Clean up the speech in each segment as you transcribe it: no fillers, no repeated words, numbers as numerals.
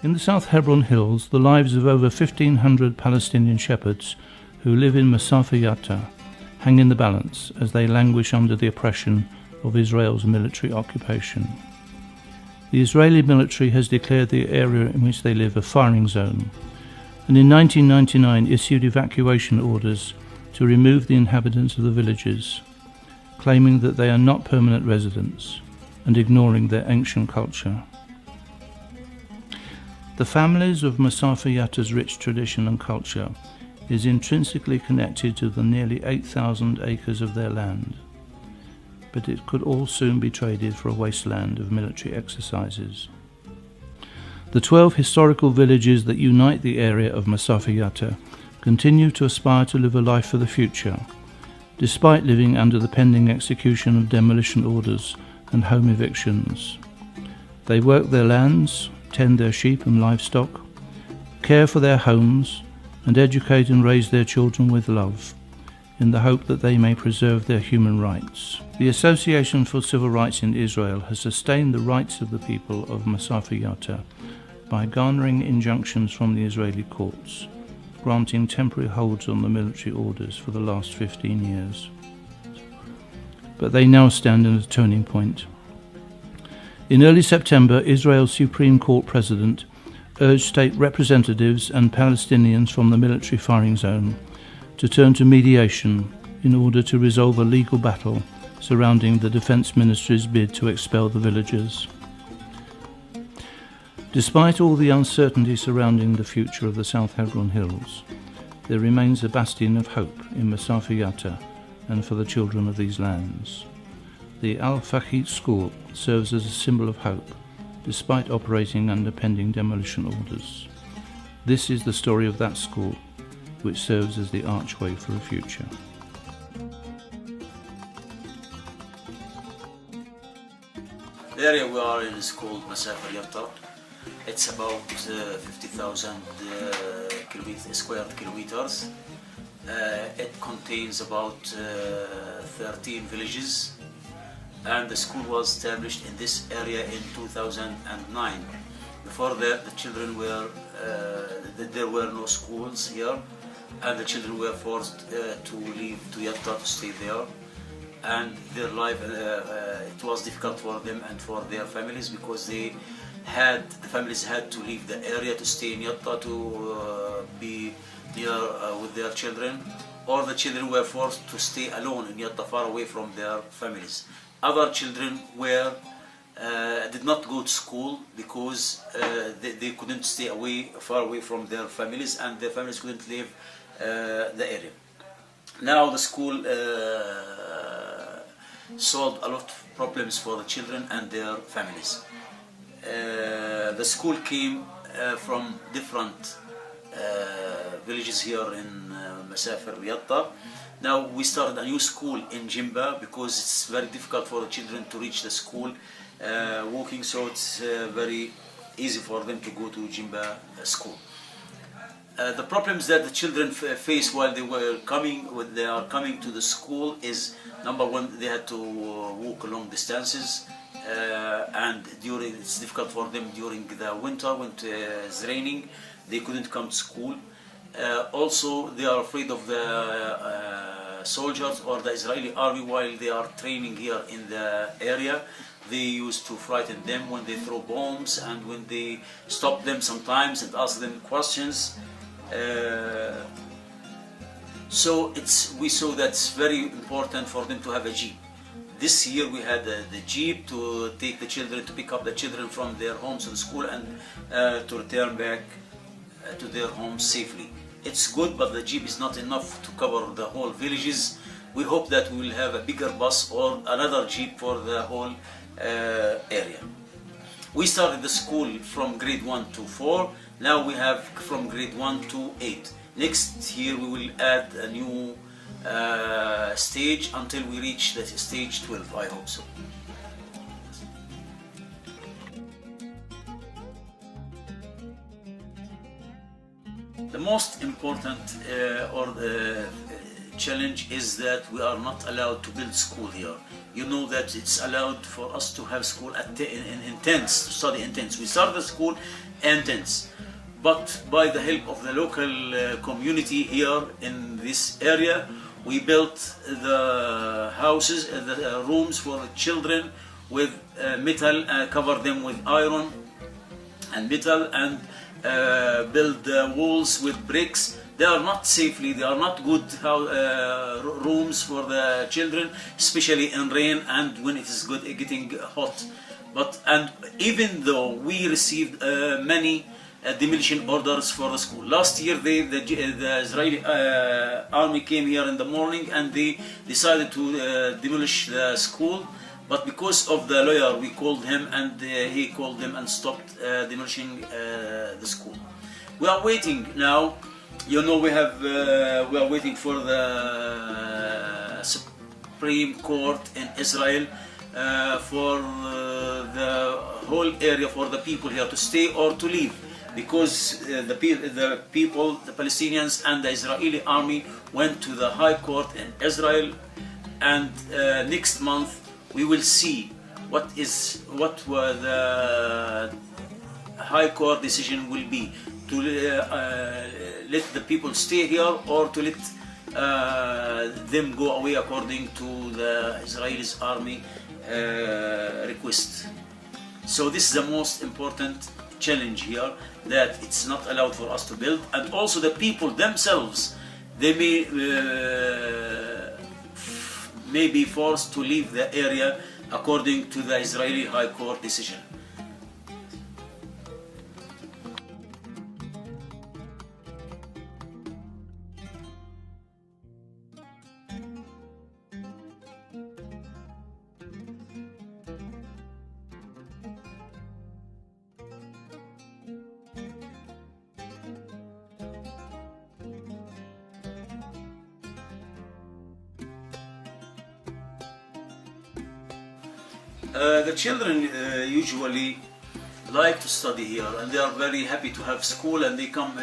In the South Hebron Hills, the lives of over 1,500 Palestinian shepherds who live in Masafer Yatta hang in the balance as they languish under the oppression of Israel's military occupation. The Israeli military has declared the area in which they live a firing zone, and in 1999 issued evacuation orders to remove the inhabitants of the villages, claiming that they are not permanent residents and ignoring their ancient culture. The families of Masafer Yatta's rich tradition and culture is intrinsically connected to the nearly 8,000 acres of their land, but it could all soon be traded for a wasteland of military exercises. The 12 historical villages that unite the area of Masafer Yatta continue to aspire to live a life for the future, despite living under the pending execution of demolition orders and home evictions. They work their lands, tend their sheep and livestock, care for their homes, and educate and raise their children with love, in the hope that they may preserve their human rights. The Association for Civil Rights in Israel has sustained the rights of the people of Masafer Yatta by garnering injunctions from the Israeli courts, granting temporary holds on the military orders for the last 15 years. But they now stand at a turning point. In early September, Israel's Supreme Court President urged state representatives and Palestinians from the military firing zone to turn to mediation in order to resolve a legal battle surrounding the Defense Ministry's bid to expel the villagers. Despite all the uncertainty surrounding the future of the South Hebron Hills, there remains a bastion of hope in Masafer Yatta and for the children of these lands. The Al-Fahit School serves as a symbol of hope, despite operating under pending demolition orders. This is the story of that school, which serves as the archway for a future. The area we are in is called Masafer Yatta. It's about 50,000 square kilometers. It contains about 13 villages, and the school was established in this area in 2009. Before that, the children were there were no schools here, and the children were forced to leave to Yatta to stay there. And their life, it was difficult for them and for their families, because the families had to leave the area to stay in Yatta to be near with their children, or the children were forced to stay alone in Yatta, far away from their families. Other children did not go to school because they couldn't stay far away from their families, and their families couldn't leave the area. Now the school solved a lot of problems for the children and their families. The school came from different villages here in Masafer Yatta. Now we started a new school in Jimba because it's very difficult for the children to reach the school walking, so it's very easy for them to go to Jimba school. The problems that the children face while they are coming to the school is, number one, they had to walk long distances, and it's difficult for them during the winter when it's raining. They couldn't come to school. Also, they are afraid of the soldiers or the Israeli army while they are training here in the area. They used to frighten them when they throw bombs, and when they stop them sometimes and ask them questions. So we saw that it's very important for them to have a jeep. This year we had the jeep to take the children, to pick up the children from their homes to the school, and to return back to their homes safely. It's good, but the jeep is not enough to cover the whole villages. We hope that we will have a bigger bus or another jeep for the whole area. We started the school from grade 1 to 4. Now we have from grade 1 to 8. Next year we will add a new stage until we reach the stage 12, I hope so. The most important challenge is that we are not allowed to build school here. you know that it's allowed for us to have school in tents, to study in tents. We started the school in tents, but by the help of the local community here in this area, we built the houses, the rooms for the children with metal, cover them with iron and metal, and build walls with bricks. They are not safely, they are not good rooms for the children, especially in rain and when it is getting hot. And even though we received many demolition orders for the school. Last year the Israeli army came here in the morning and they decided to demolish the school, but because of the lawyer we called him, and he called them and stopped demolishing the school. We are waiting now. You know, we are waiting for the Supreme Court in Israel for the whole area, for the people here to stay or to leave, because the people, the Palestinians and the Israeli army went to the High Court in Israel, and next month we will see what the High Court decision will be, to let the people stay here or to let them go away according to the Israeli army request. So this is the most important challenge here, that it's not allowed for us to build, and also the people themselves, they may be forced to leave the area according to the Israeli High Court decision. The children usually like to study here, and they are very happy to have school, and they come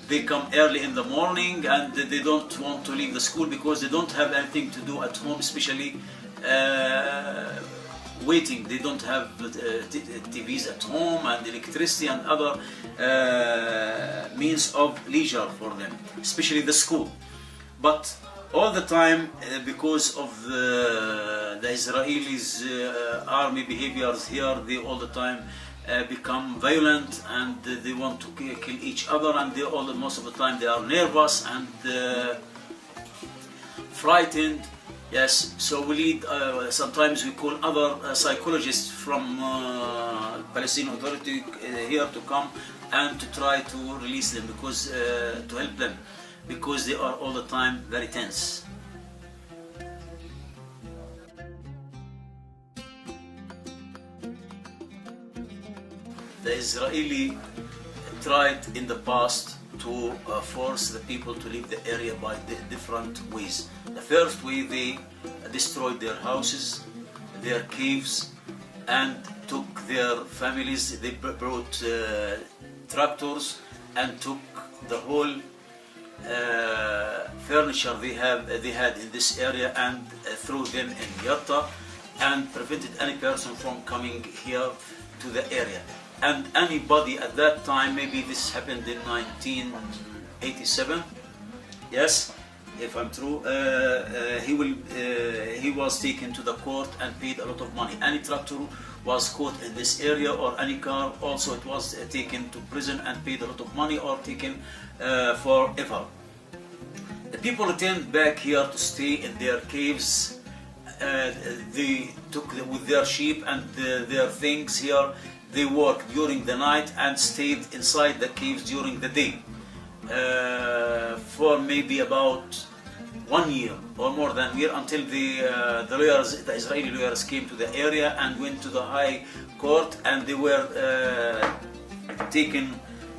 they come early in the morning, and they don't want to leave the school because they don't have anything to do at home, especially waiting. They don't have TVs at home and electricity and other means of leisure for them, especially the school. But all the time, because of the Israelis' army behaviors here, they all the time become violent, and they want to kill each other, and most of the time they are nervous and frightened. Yes, so we need, sometimes we call other psychologists from Palestinian Authority here to come and to try to release them, because to help them, because they are all the time very tense. The Israeli tried in the past to force the people to leave the area by different ways. The first way, they destroyed their houses, their caves, and took their families. They brought tractors and took the whole furniture they had in this area and threw them in Yatta, and prevented any person from coming here to the area. And anybody at that time, maybe this happened in 1987, yes, if I'm true, he was taken to the court and paid a lot of money. Any tractor was caught in this area, or any car, also it was taken to prison and paid a lot of money, or taken forever. The people returned back here to stay in their caves. They took with their sheep and their things here. They worked during the night and stayed inside the caves during the day for maybe about 1 year or more than a year, until the Israeli lawyers came to the area and went to the High Court, and they were taken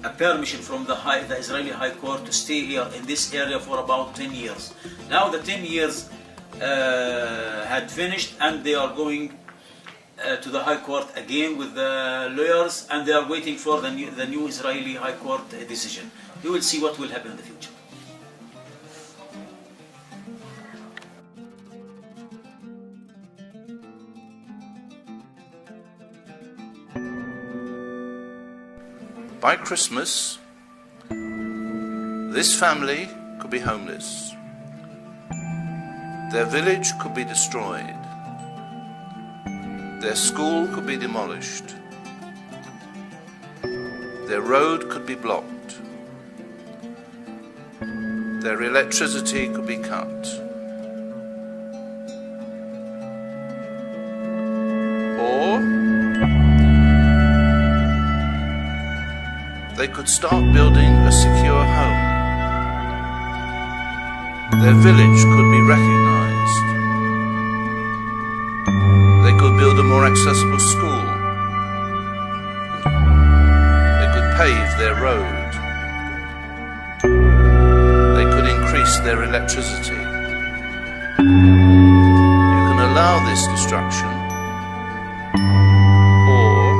a permission from the Israeli High Court to stay here in this area for about 10 years. Now the 10 years had finished, and they are going to the High Court again with the lawyers, and they are waiting for the new Israeli High Court decision. You will see what will happen in the future. By Christmas, this family could be homeless. Their village could be destroyed. Their school could be demolished. Their road could be blocked. Their electricity could be cut. Or they could start building a secure home. Their village could be recognized. They could build a more accessible school. They could pave their road. They could increase their electricity. You can allow this destruction, or